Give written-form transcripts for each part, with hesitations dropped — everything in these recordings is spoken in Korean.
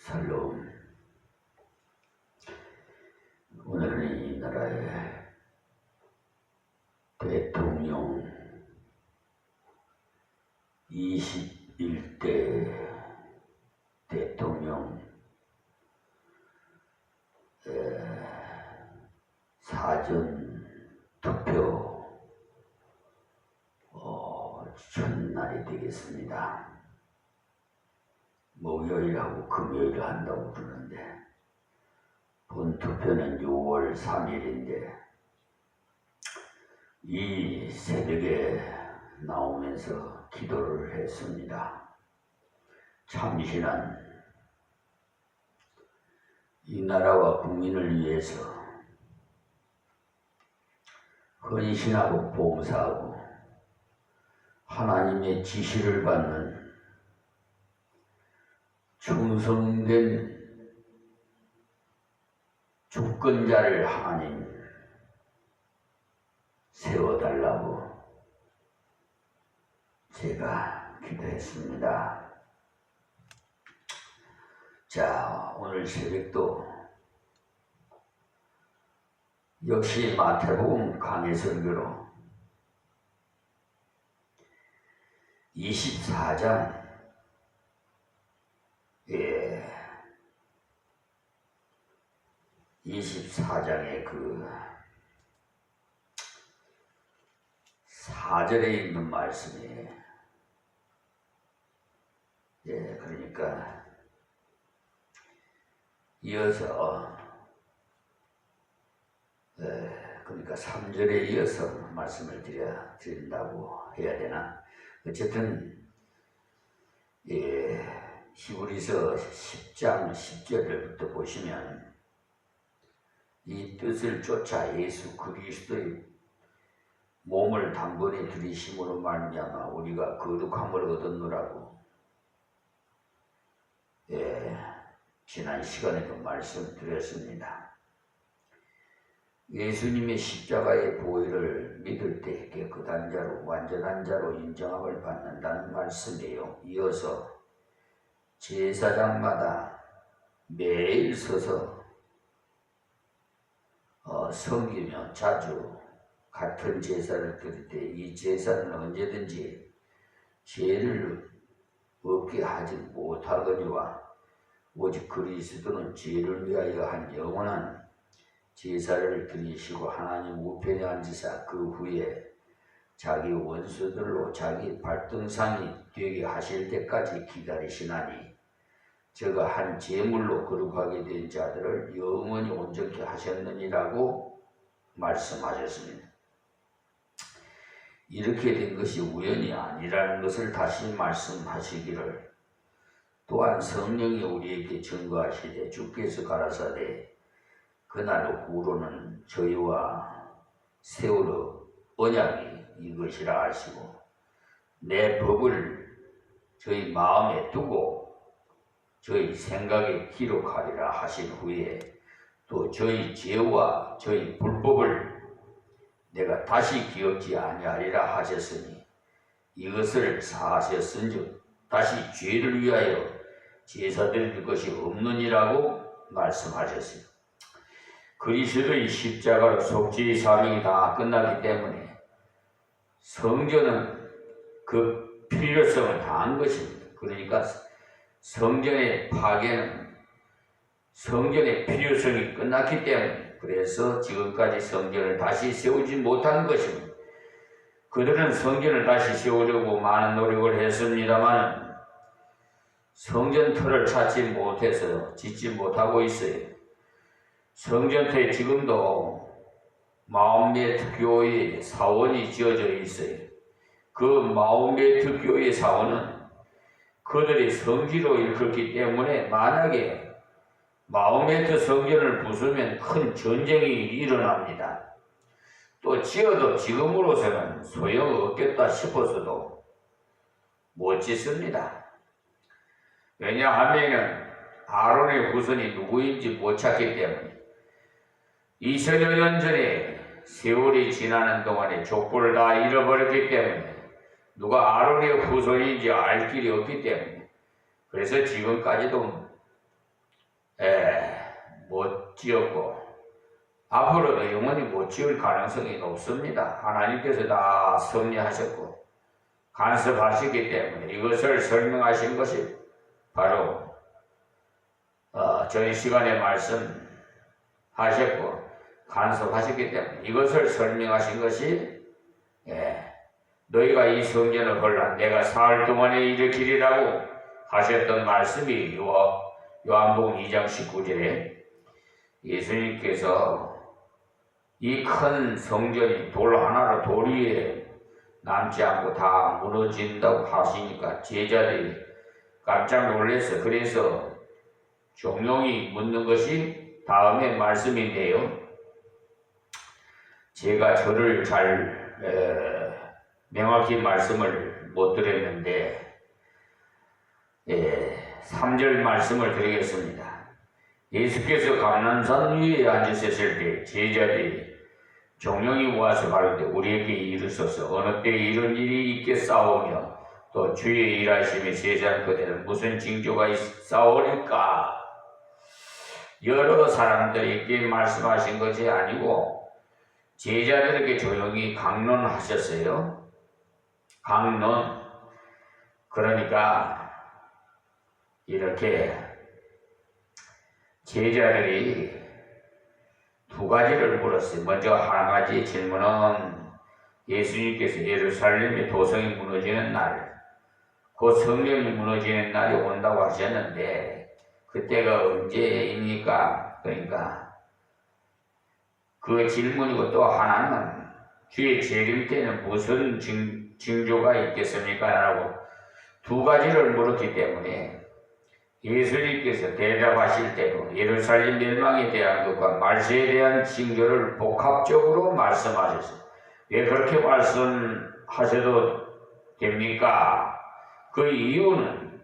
샬롬. 오늘은 이 나라의 대통령 21대 대통령 사전투표 첫날이 되겠습니다. 목요일하고 금요일 한다고 그러는데 본투표는 6월 3일인데 이 새벽에 나오면서 기도를 했습니다. 참신한 이 나라와 국민을 위해서 헌신하고 봉사하고 하나님의 지시를 받는 충성된 주권자를 하나님 세워달라고 제가 기도했습니다. 자, 오늘 새벽도 역시 마태복음 강해 설교로 24장 24장의 그 4절에 있는 말씀이 그러니까 이어서 그러니까 3절에 이어서 말씀을 드린다고 해야 되나? 어쨌든 히브리서 10장 10절부터 보시면 이 뜻을 쫓아 예수 그리스도의 몸을 단번에 들이심으로 말미암아 우리가 거룩함을 얻었노라고 지난 시간에도 말씀드렸습니다. 예수님의 십자가의 보혈을 믿을 때 깨끗한 자로 완전한 자로 인정함을 받는다는 말씀이에요. 이어서 제사장마다 매일 서서 섬기며 자주 같은 제사를 드릴 때 이 제사는 언제든지 죄를 없게 하지 못하거니와 오직 그리스도는 죄를 위하여 한 영원한 제사를 드리시고 하나님 우편에 앉으사 그 후에 자기 원수들로 자기 발등상이 되게 하실 때까지 기다리시나니 저가 한 제물로 거룩하게 된 자들을 영원히 온전케 하셨느니라고 말씀하셨습니다. 이렇게 된 것이 우연이 아니라는 것을 다시 말씀하시기를 또한 성령이 우리에게 증거하시되 주께서 가라사대 그날 후로는 저희와 세우러 언약이 이것이라 하시고 내 법을 저희 마음에 두고 저희 생각에 기록하리라 하신 후에 또 저희 죄와 저희 불법을 내가 다시 기억지 아니하리라 하셨으니 이것을 사하셨은즉 다시 죄를 위하여 제사 드릴 것이 없느니라고 말씀하셨어요. 그리스도의 십자가로 속죄의 사명이 다 끝나기 때문에 성전은 그 필요성을 다한 것입니다. 그러니까 성전의 파괴는 성전의 필요성이 끝났기 때문에 그래서 지금까지 성전을 다시 세우지 못한 것입니다. 그들은 성전을 다시 세우려고 많은 노력을 했습니다만 성전터를 찾지 못해서 짓지 못하고 있어요. 성전터에 지금도 마음메트 교회의 사원이 지어져 있어요. 그 마음메트 교회의 사원은 그들이 성지로 일컫기 때문에 만약에 마음메트 성전을 부수면 큰 전쟁이 일어납니다. 또 지어도 지금으로서는 소용없겠다 싶어서도 못 짓습니다. 왜냐하면 아론의 후손이 누구인지 못 찾기 때문에 2000여 년 전에 세월이 지나는 동안에 족보를 다 잃어버렸기 때문에 누가 아론의 후손인지 알 길이 없기 때문에 그래서 지금까지도 못 지었고 앞으로도 영원히 못 지을 가능성이 높습니다. 하나님께서 다 섭리하셨고 간섭하시기 때문에 이것을 설명하신 것이 바로 저희 시간에 말씀하셨고 간섭하셨기 때문에 이것을 설명하신 것이 너희가 이 성전을 헐라 내가 사흘 동안에 일으키리라고 하셨던 말씀이 요한복음 2장 19절에 예수님께서 이 큰 성전이 돌 하나로 돌 위에 남지 않고 다 무너진다고 하시니까 제자들이 깜짝 놀랐어. 그래서 종용이 묻는 것이 다음의 말씀인데요. 제가 저를 잘 명확히 말씀을 못 드렸는데 3절 말씀을 드리겠습니다. 예수께서 감난산 위에 앉으셨을 때 제자들이 종용이 와서 가로되 우리에게 이르소서 어느 때 이런 일이 있겠사오며 또 주의 일하심이 세상 그대로 무슨 징조가 있사오리까. 여러 사람들에게 말씀하신 것이 아니고 제자들에게 조용히 강론하셨어요. 강론. 그러니까 이렇게 제자들이 두 가지를 물었어요. 먼저 한 가지 질문은 예수님께서 예루살렘의 도성이 무너지는 날, 곧 성령이 무너지는 날이 온다고 하셨는데 그때가 언제입니까? 그러니까 그 질문이고 또 하나는 주의 재림 때는 무슨 징조가 있겠습니까? 라고 두 가지를 물었기 때문에 예수님께서 대답하실 때도 예루살렘 멸망에 대한 것과 말세에 대한 징조를 복합적으로 말씀하셨어요. 왜 그렇게 말씀하셔도 됩니까? 그 이유는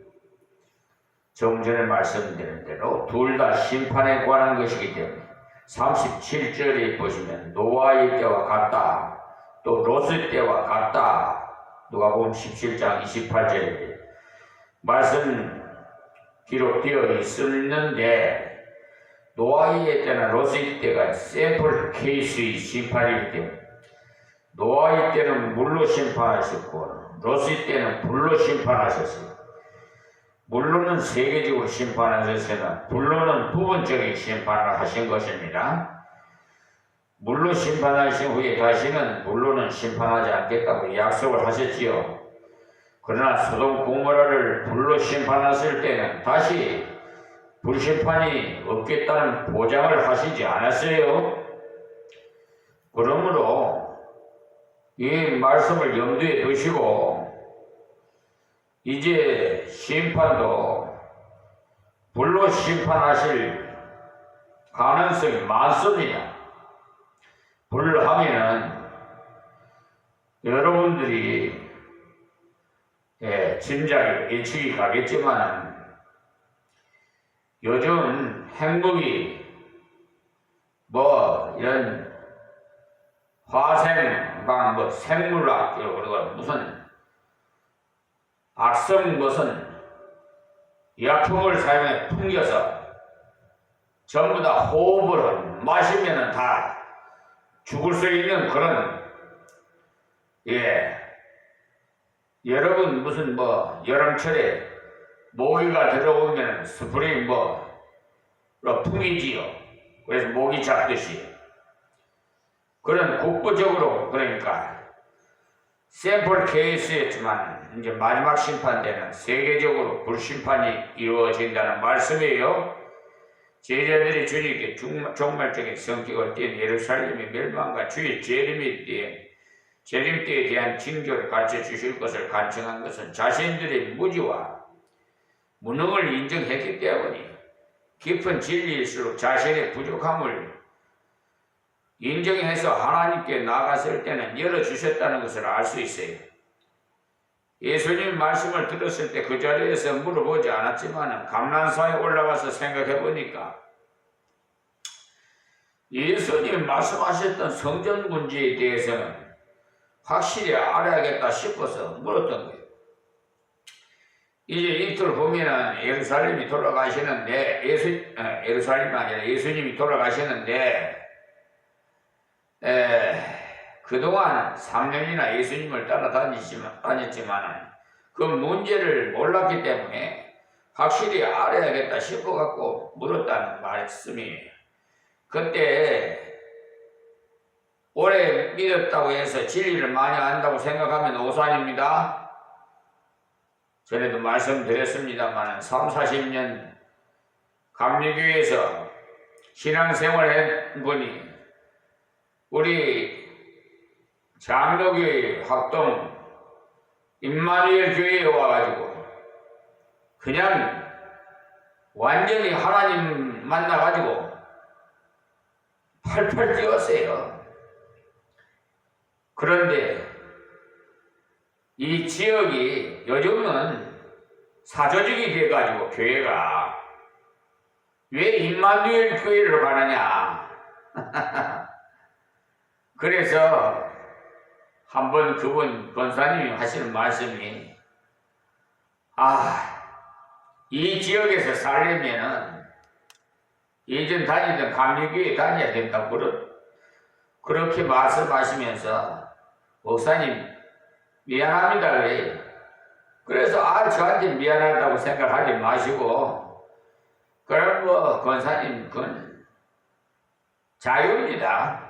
좀 전에 말씀드린 대로 둘 다 심판에 관한 것이기 때문에 37절에 보시면 노아의 때와 같다. 또 롯의 때와 같다. 누가복음 17장 28절에 말씀 기록되어 있었는데 노아의 때나 롯의 때가 샘플 케이스의 심판이기 때문에 노아의 때는 물로 심판하셨고 롯의 때는 불로 심판하셨어요. 물로는 세계적으로 심판하셨으나 불로는 부분적인 심판을 하신 것입니다. 물로 심판하신 후에 다시는 물로는 심판하지 않겠다고 약속을 하셨지요. 그러나 소돔 고모라를 불로 심판하실 때는 다시 불심판이 없겠다는 보장을 하시지 않았어요. 그러므로 이 말씀을 염두에 두시고 이제 심판도 불로 심판하실 가능성이 많습니다. 불로 하면은 여러분들이 짐작이 예측이 가겠지만 요즘 행복이 뭐 이런 화생 뭐 생물학 그리고 무슨 악성 무슨 약품을 사용해 풍겨서 전부 다 호흡을 마시면은 다 죽을 수 있는 그런 여러분 무슨 뭐 여름철에 모기가 들어오면 스프레이 풍이지요. 그래서 모기 잡듯이 그런 국부적으로 그러니까 샘플 케이스였지만 이제 마지막 심판 때는 세계적으로 불심판이 이루어진다는 말씀이에요. 제자들이 주님께 종말적인 성격을 띈 예루살렘의 멸망과 주의 재림 때에 대한 징조를 가르쳐 주실 것을 간청한 것은 자신들의 무지와 무능을 인정했기 때문에 깊은 진리일수록 자신의 부족함을 인정해서 하나님께 나아갔을 때는 열어주셨다는 것을 알 수 있어요. 예수님 말씀을 들었을 때 그 자리에서 물어보지 않았지만 감난산에 올라가서 생각해 보니까 예수님 말씀하셨던 성전 문제에 대해서는 확실히 알아야겠다 싶어서 물었던 거예요. 이제 이틀 보면은 예루살렘이 돌아가시는데 예루살렘이 아니라 예수님이 돌아가시는데 그동안 3년이나 예수님을 따라다녔지만 그 문제를 몰랐기 때문에 확실히 알아야겠다 싶어갖고 물었다는 말씀이에요. 그때 오래 믿었다고 해서 진리를 많이 안다고 생각하면 오산입니다. 전에도 말씀드렸습니다만 30-40년 감리교회에서 신앙생활한 분이 우리 장로교회 학동 임마누엘 교회에 와가지고 그냥 완전히 하나님 만나가지고 팔팔 뛰었어요. 그런데 이 지역이 요즘은 사조직이 돼가지고 교회가 왜 임마누엘 교회를 가느냐 그래서 한번 그분 권사님이 하시는 말씀이 이 지역에서 살려면은 예전 다니던 감리교회 다녀야 된다고 그렇게 말씀하시면서 목사님 미안합니다 그래요. 그래서 저한테 미안하다고 생각하지 마시고 그럼 뭐 권사님 그건 자유입니다.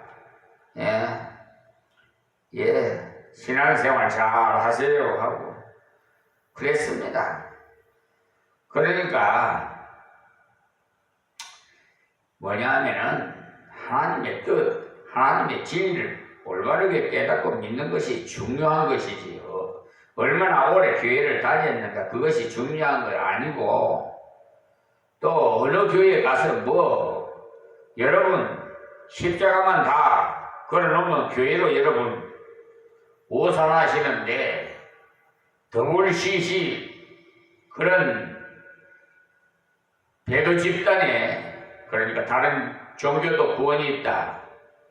신앙생활 잘 하세요 하고 그랬습니다. 그러니까 뭐냐면은 하나님의 뜻, 하나님의 진리를 올바르게 깨닫고 믿는 것이 중요한 것이지요. 얼마나 오래 교회를 다녔는가 그것이 중요한 건 아니고 또 어느 교회에 가서 여러분 십자가만 다 걸어놓으면 교회로 여러분 오산하시는데 더울시시 그런 배도 집단에 그러니까 다른 종교도 구원이 있다.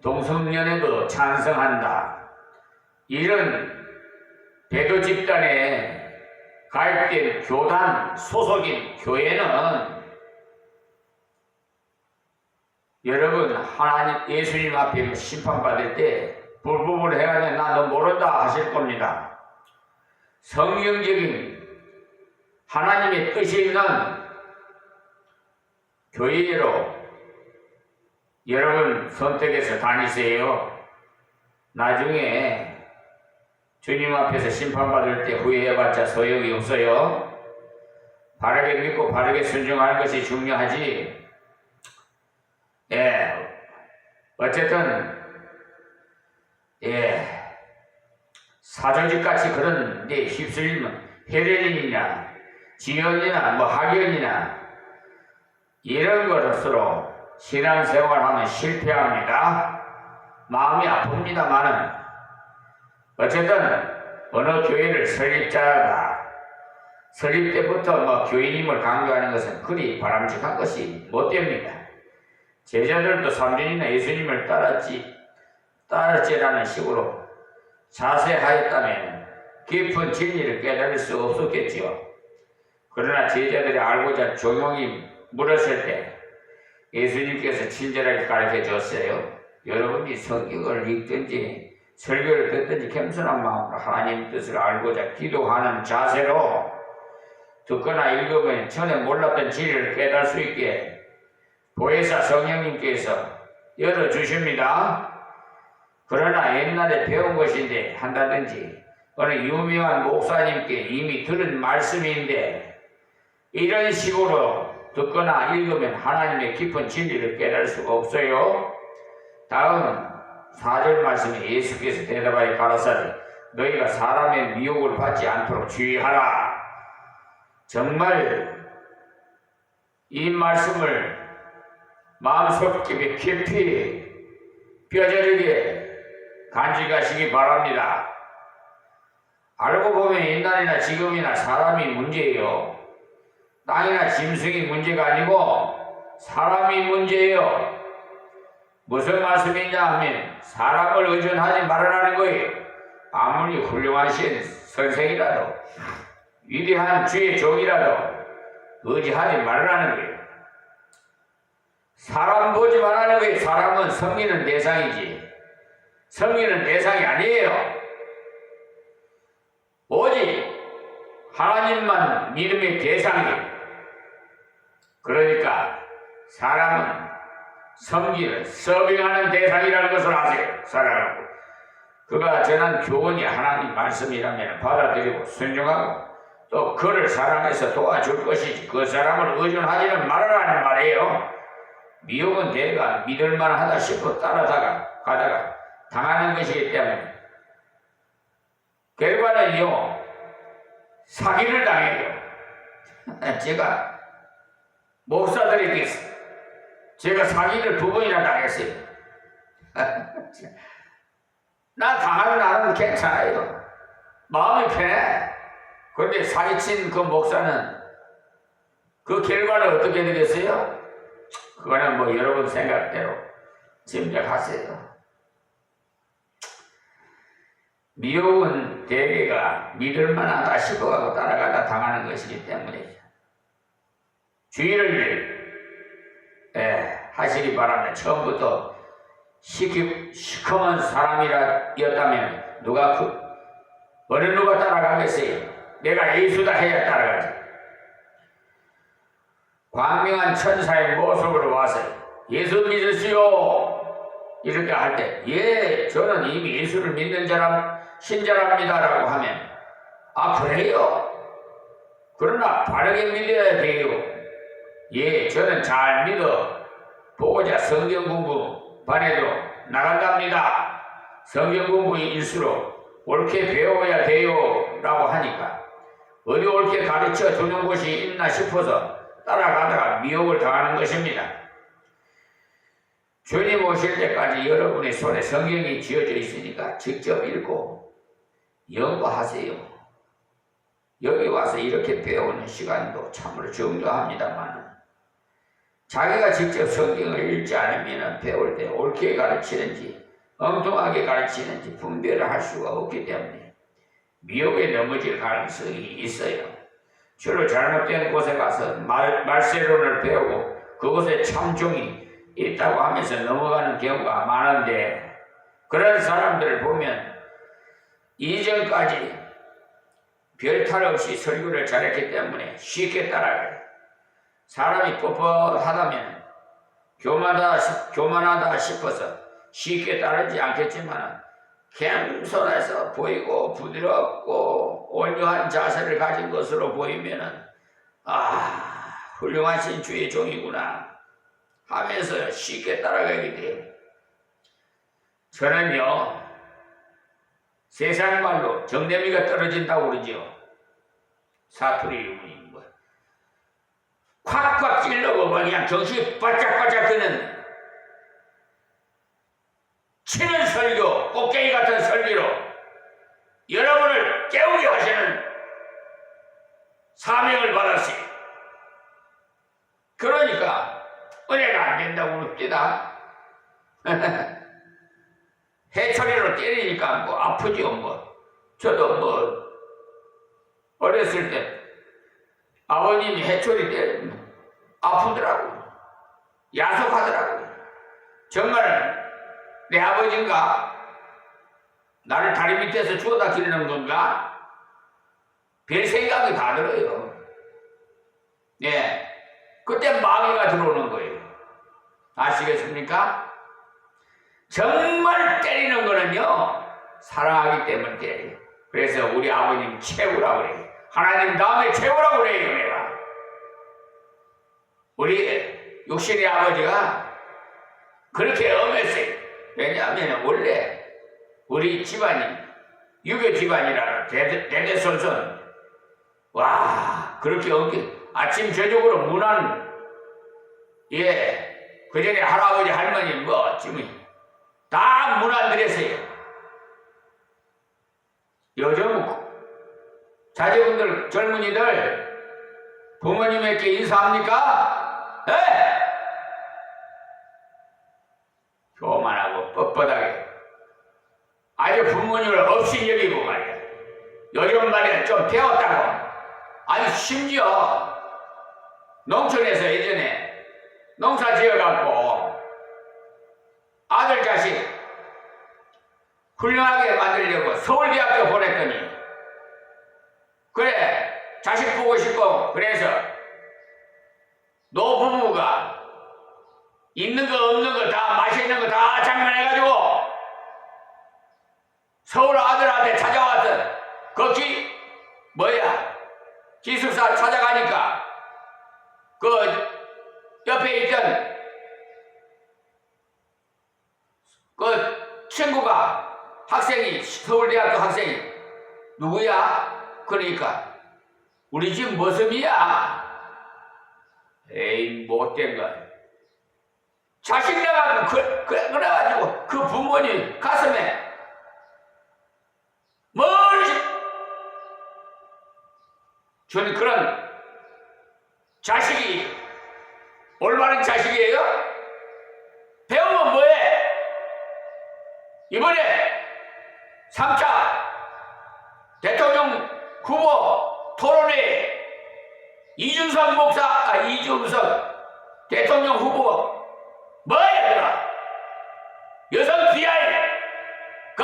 동성연애도 찬성한다. 이런 배도 집단에 가입된 교단 소속인 교회는 여러분 하나님 예수님 앞에 심판받을 때 불법을 해가지고 나 너 모른다 하실 겁니다. 성경적인 하나님의 뜻이 있는 교회로 여러분 선택해서 다니세요. 나중에 주님 앞에서 심판받을 때 후회해봤자 소용이 없어요. 바르게 믿고 바르게 순종하는 것이 중요하지. 어쨌든 사조직같이 그런 데 휩쓸리면 헬레인이나 지연이나 학연이나 이런 것으로 신앙생활하면 실패합니다. 마음이 아픕니다만은 어쨌든 어느 교회를 설립 때부터 교인임을 강조하는 것은 그리 바람직한 것이 못됩니다. 제자들도 3년이나 예수님을 따랐지라는 식으로 자세하였다면 깊은 진리를 깨달을 수 없었겠지요. 그러나 제자들이 알고자 조용히 물었을 때 예수님께서 친절하게 가르쳐 줬어요. 여러분이 성경을 읽든지 설교를 듣든지 겸손한 마음으로 하나님 뜻을 알고자 기도하는 자세로 듣거나 읽으면 전에 몰랐던 진리를 깨달을 수 있게 보혜사 성령님께서 열어주십니다. 그러나 옛날에 배운 것인데 한다든지 어느 유명한 목사님께 이미 들은 말씀인데 이런 식으로 듣거나 읽으면 하나님의 깊은 진리를 깨달을 수가 없어요. 다음은 4절 말씀에 예수께서 대답하여 가라사대 너희가 사람의 미혹을 받지 않도록 주의하라. 정말 이 말씀을 마음속에 깊이 뼈저리게 간직하시기 바랍니다. 알고 보면 옛날이나 지금이나 사람이 문제예요. 땅이나 짐승이 문제가 아니고 사람이 문제예요. 무슨 말씀이냐 하면 사람을 의존하지 말으라는 거예요. 아무리 훌륭하신 선생이라도 위대한 주의 종이라도 의지하지 말라는 거예요. 사람 보지 말라는 거예요. 사람은 섬기는 대상이지 섬기는 대상이 아니에요. 오직 하나님만 믿음의 대상이에요. 그러니까 사람은 섬기는 서빙하는 대상이라는 것을 아세요. 사랑하고 그가 전한 교훈이 하나님 말씀이라면 받아들이고 순종하고 또 그를 사랑해서 도와줄 것이지 그 사람을 의존하지는 말아라는 말이에요. 미혹은 내가 믿을만하다 싶어 따라다가 가다가 당하는 것이기 때문에 결과는요 사기를 당해요. 제가 목사들에게 제가 사기를 2번이나 당했어요. 나 당하는 나는 괜찮아요. 마음이 편해. 그런데 사기친 그 목사는 그 결과는 어떻게 되겠어요? 그거는 뭐 여러분 생각대로 짐작하세요. 미혹은 대개가 믿을만하다 싶어가고 따라가다 당하는 것이기 때문에 주의를 하시기 바랍니다. 처음부터 시커먼 사람이었다면 어느 누가 따라가겠어요? 내가 예수다 해야 따라가지. 광명한 천사의 모습으로 와서 예수 믿으시오 이렇게 할 때 예 저는 이미 예수를 믿는 신자랍니다 라고 하면 아 그래요? 그러나 바르게 믿어야 돼요. 예 저는 잘 믿어 보고자 성경 공부 반에도 나간답니다. 성경 공부일수록 옳게 배워야 돼요 라고 하니까 어디 옳게 가르쳐 주는 곳이 있나 싶어서 따라가다가 미혹을 당하는 것입니다. 주님 오실 때까지 여러분의 손에 성경이 쥐어져 있으니까 직접 읽고 연구하세요. 여기 와서 이렇게 배우는 시간도 참으로 정교합니다만 자기가 직접 성경을 읽지 않으면 배울 때 옳게 가르치는지 엉뚱하게 가르치는지 분별을 할 수가 없기 때문에 미혹에 넘어질 가능성이 있어요. 주로 잘못된 곳에 가서 말세론을 배우고 그곳에 참종이 있다고 하면서 넘어가는 경우가 많은데 그런 사람들을 보면 이전까지 별 탈 없이 설교를 잘했기 때문에 쉽게 따라가요. 사람이 뻣뻣하다면 교만하다 싶어서 쉽게 따르지 않겠지만 겸손해서 보이고 부드럽고 온유한 자세를 가진 것으로 보이면은 아 훌륭하신 주의 종이구나 하면서 쉽게 따라가게 돼요. 저는요 세상 말로 정내미가 떨어진다고 그러죠. 사투리 유문이 뭐 콱콱 찔러고 그냥 정신이 바짝바짝 드는 치는 설교, 꽃게임 같은 설교로 여러분을 깨우게 하시는 사명을 받았어요. 그러니까 은혜가 안 된다고 그럽니다. 해초리로 때리니까 뭐 아프죠 뭐. 저도 뭐 어렸을 때 아버님이 해초리 때리면 아프더라고. 야속하더라고. 정말 내 아버지인가? 나를 다리 밑에서 주워다 기르는 건가? 별 생각이 다 들어요. 예. 그때 마귀가 들어오는 거예요. 아시겠습니까? 정말 때리는 거는요, 사랑하기 때문에 때려요. 그래서 우리 아버님 최고라고 그래요. 하나님 다음에 최고라고 그래요, 내가. 우리 육신의 아버지가 그렇게 엄했어요. 왜냐하면 원래 우리 집안이 유교 집안이라 대대손손 와 그렇게 아침 저녁으로 문안 그 전에 할아버지 할머니 뭐 지금 다 문안 드렸어요. 요즘 자제분들 젊은이들 부모님에게 인사합니까? 네? 교만하고 뻣뻣하게 아주 부모님을 없이 여기고 말이야. 요즘 말이야 좀 배웠다고 아니 심지어 농촌에서 예전에 농사 지어갖고 아들 자식 훌륭하게 만들려고 서울대학교 보냈더니 그래 자식 보고 싶고 그래서 노부부가 있는 거 없는 거 다 맛있는 거 다 장만해가지고 서울 아들한테 찾아왔던 거기 뭐야 기숙사 찾아가니까 그 옆에 있던 그 친구가 학생이 서울대학교 학생이 누구야? 그러니까 우리 집 머슴이야. 에이 못된 거. 자식 나가고 그래가지고 그 부모님 가슴에 멀리 저는 그런 자식이 올바른 자식이에요? 배우면 뭐해? 이번에 3차 대통령 후보 토론회 이준석 대통령 후보 뭐야 그럼? 여성 비하의 그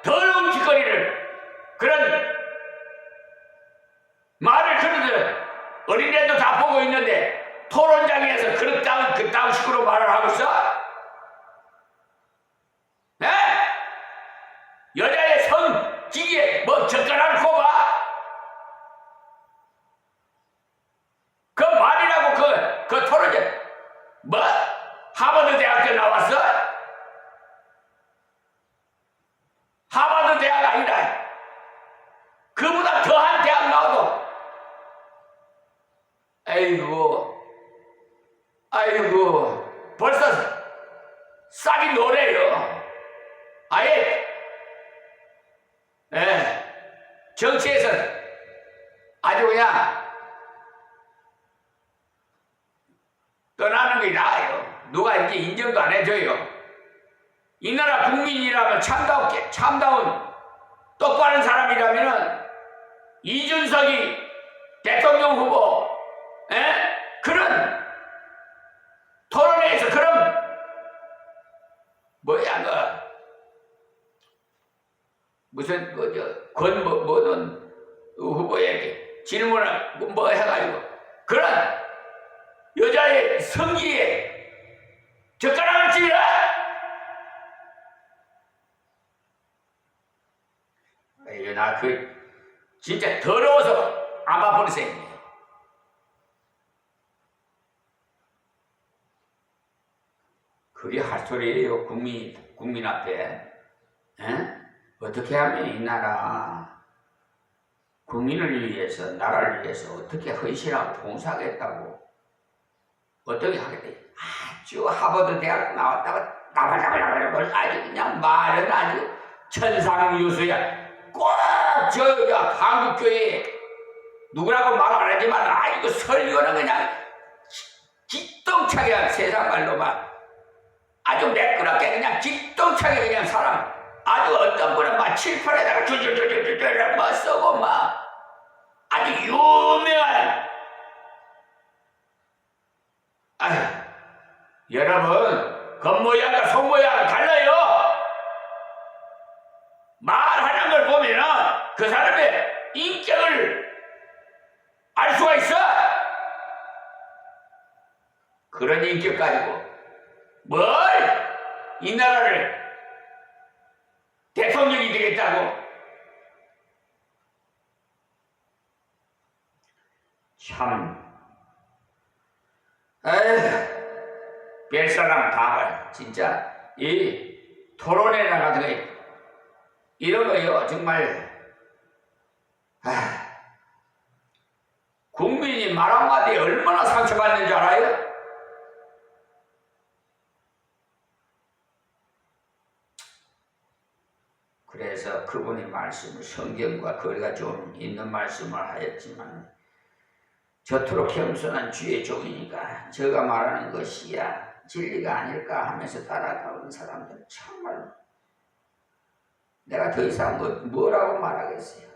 더러운 짓거리를 그런 말을 그러더니 어린애도 다 보고 있는데 토론장에서 그따위 식으로 말을 하고 있어? 네? 여자의 성기기에 뭐 젓가락을 꼽아? 그 말이라고 그 토론장 뭐? 하버드 대학교 나왔어? 하버드 대학 아니라 그보다 더한 대학 나와도 아이고 벌써 싹이 노래요. 아예 정치에서 아주 그냥 떠나는 게 나아요. 누가 이제 인정도 안 해줘요. 이 나라 국민이라면 참다운 똑바른 사람이라면은 이준석이 대통령 후보 그런 토론회에서 그런 뭐야 무슨 뭐든 후보에게 질문을 뭐 해가지고 그런 여자의 성기에 젓가락을 찌르라! 나 진짜 더러워서 아마 버리세요. 그게 할 소리예요. 국민 앞에. 어떻게 하면 이 나라 국민을 위해서 나라를 위해서 어떻게 헌신하고 봉사하겠다고 어떻게 하겠다. 아주 하버드 대학 나왔다가 나발나발 아주 그냥 말은 아주 천상유수야. 꼭 한국교회 누구라고 말 안 하지만 아이고 설교는 그냥 기똥차게 세상 말로만 아주 매끄럽게 그냥 기똥차게 그냥 사람 아주 어떤 분은 막 칠판에다가 줄줄줄줄줄 막 쓰고 막 아주 유명한 여러분 겉모양과 속모양은 달라요. 말하는 걸 보면은 그 사람의 인격을 알 수가 있어. 그런 인격 가지고 뭘 이 나라를 대통령이 되겠다고. 참 별사람 다 말. 진짜 이 토론회나 같은 거 이런 거요 정말 국민이 말 한마디에 얼마나 상처받는 줄 알아요? 그래서 그분의 말씀을 성경과 거리가 좀 있는 말씀을 하였지만 저토록 겸손한 주의 종이니까 저가 말하는 것이야 진리가 아닐까 하면서 따라가는 사람들 정말 내가 더 이상 뭐라고 말하겠어요.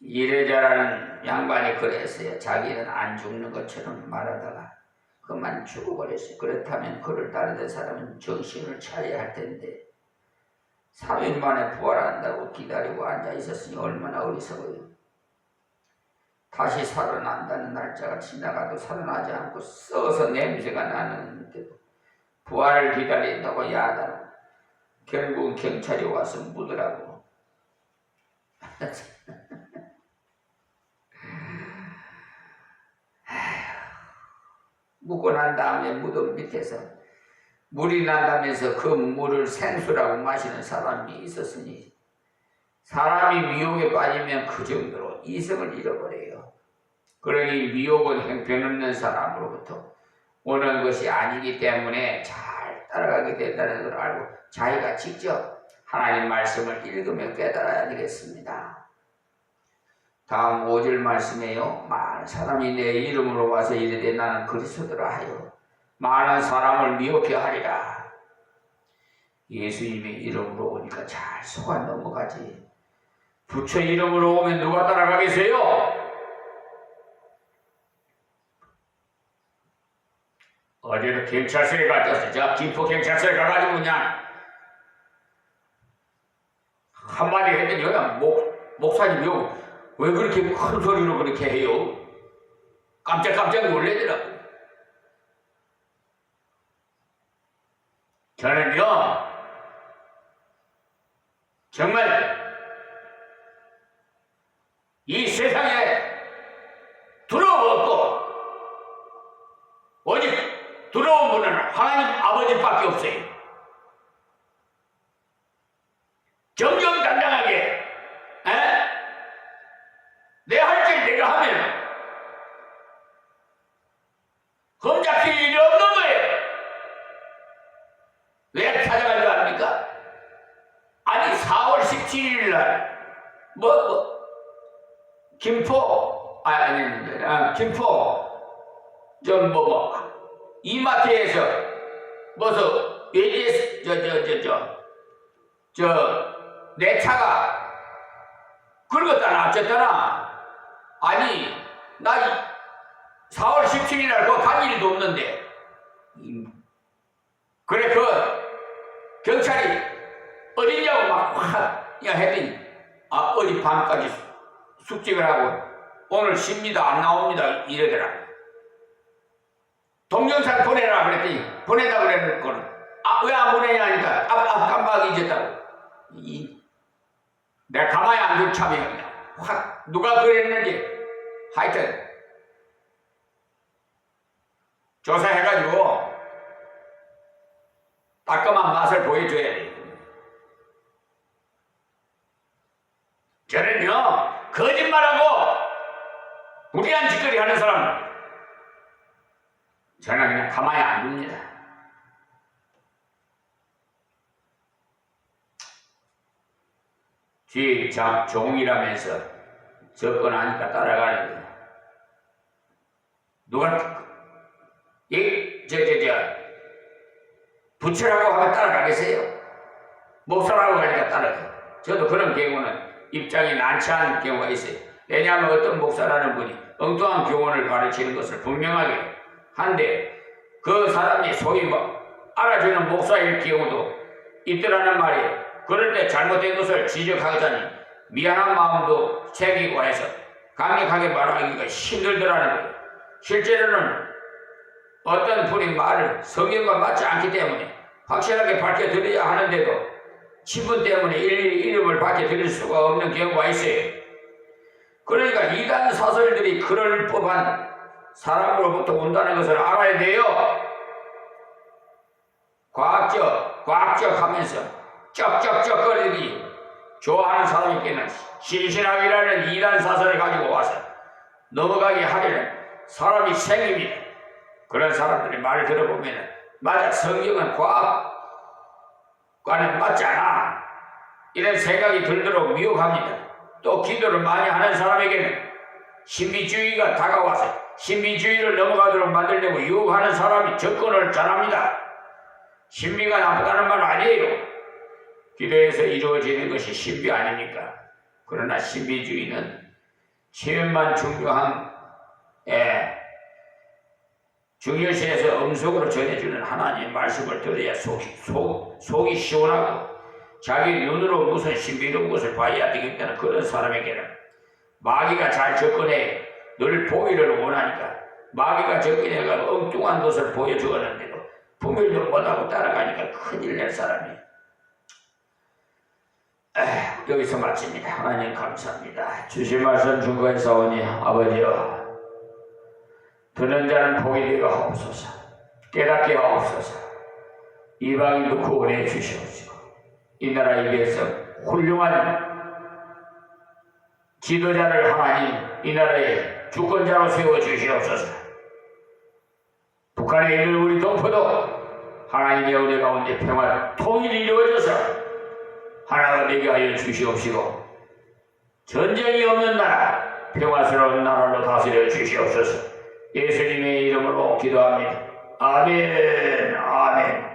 이래저라는 양반이 그랬어요. 자기는 안 죽는 것처럼 말하다가 그만 죽어버렸어요. 그렇다면 그를 따르던 사람은 정신을 차려야 할 텐데 3일 만에 부활한다고 기다리고 앉아 있었으니 얼마나 어리석어요. 다시 살아난다는 날짜가 지나가도 살아나지 않고 썩어서 냄새가 나는데도 부활을 기다린다고 야단하고 결국은 경찰이 와서 묻으라고. 묻고 난 다음에 무덤 밑에서 물이 난다면서 그 물을 생수라고 마시는 사람이 있었으니 사람이 미혹에 빠지면 그 정도로 이성을 잃어버려요. 그러니 미혹은 형편없는 사람으로부터 오는 것이 아니기 때문에 잘 따라가게 된다는 걸 알고 자기가 직접 하나님 말씀을 읽으며 깨달아야 되겠습니다. 다음 5절 말씀에요. 많은 사람이 내 이름으로 와서 이르되 나는 그리스도라 하여 많은 사람을 미혹해 하리라. 예수님의 이름으로 오니까 잘 속아 넘어가지. 부처 이름으로 오면 누가 따라가겠어요? 어제도 경찰서에 갔었어요. 저 김포 경찰서에 가가지고 그냥 한마디 했더니 그냥 목사님이 왜 그렇게 큰 소리로 그렇게 해요? 깜짝깜짝 놀래더라고요. 저는요, 정말 이 세상에 두려웠고 오직 두려운 분은 하나님 아버지밖에 없어요. 정정당당하게 내 할 길 내가 하면 흠잡힐 일이 없는 거예요. 왜 찾아가려고 합니까? 아니 4월 17일 날 김포 김포 이마트에서 내 차가 긁었다 놨었잖아. 아니 나 4월 17일 날 그거 간 일도 없는데 그래 그 경찰이 어디냐고 막 확 했더니 어디 밤까지 숙직을 하고 오늘 쉽니다 안 나옵니다 이러더라. 동영상 보내라 그랬더니 보내다 그랬거든. 왜 안 보내냐 하니까 깜빡 잊었다고. 내가 가만히 안 둘 참이 그냥 확 누가 그랬는지 하여튼 조사해가지고 따끔한 맛을 보여줘야 돼. 저는요 거짓말하고 무리한 짓거리 하는 사람 저는 그냥 가만히 안 둡니다. 뒤에 종이라면서 접근하니까 따라가는 거야. 누가 부처라고 하면 따라가겠어요? 목사라고 하니까 따라가요. 저도 그런 경우는 입장이 난처한 경우가 있어요. 왜냐하면 어떤 목사라는 분이 엉뚱한 교훈을 가르치는 것을 분명하게 한데 그 사람이 소위 알아주는 목사일 경우도 있더라는 말이에요. 그럴 때 잘못된 것을 지적하자니 미안한 마음도 새기고 해서 강력하게 말하기가 힘들더라는 거예요. 실제로는 어떤 분이 말을 성경과 맞지 않기 때문에 확실하게 밝혀드려야 하는데도 친분 때문에 일일이 이름을 밝혀드릴 수가 없는 경우가 있어요. 그러니까 이단 사설들이 그럴 법한 사람으로부터 온다는 것을 알아야 돼요. 과학적 하면서 쩍쩍쩍거리기 좋아하는 사람에게는 신신학이라는 이단 사설을 가지고 와서 넘어가게 하려는 사람이 생깁니다. 그런 사람들의 말을 들어보면 맞아, 성경은 과학과는 맞지 않아, 이런 생각이 들도록 미혹합니다. 또 기도를 많이 하는 사람에게는 신비주의가 다가와서 신비주의를 넘어가도록 만들려고 유혹하는 사람이 접근을 잘합니다. 신비가 나쁘다는 말은 아니에요. 기도에서 이루어지는 것이 신비 아닙니까? 그러나 신비주의는 체험만 중요한 중요시해서 음속으로 전해주는 하나님 말씀을 들어야 속이 시원하고 자기 눈으로 무슨 신비로운 것을 봐야 되겠다는 그런 사람에게는 마귀가 잘 접근해 늘 보기를 원하니까 마귀가 접근해가 엉뚱한 것을 보여주었는데도 분별도 못하고 따라가니까 큰일 낼 사람이 여기서 마칩니다. 하나님 감사합니다. 주신 말씀 중거에사오니 아버지여 듣는 자는 복이 되어 하옵소서. 깨닫게 하옵소서. 이방인도 구원해 주시옵시고 이 나라에 위해서 훌륭한 지도자를 하나님 이 나라의 주권자로 세워 주시옵소서. 북한에 있는 우리 동포도 하나님의 은혜 가운데 평화 통일이 이루어져서 하나가 되게 하여 주시옵시고 전쟁이 없는 나라 평화스러운 나라로 다스려 주시옵소서. 예수님의 이름으로 기도합니다. 아멘. 아멘.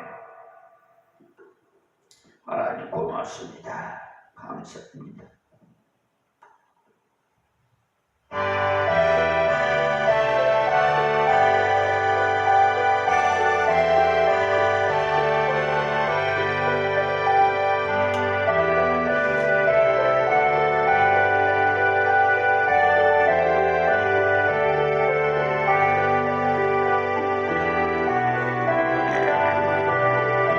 하나님 고맙습니다. 감사합니다.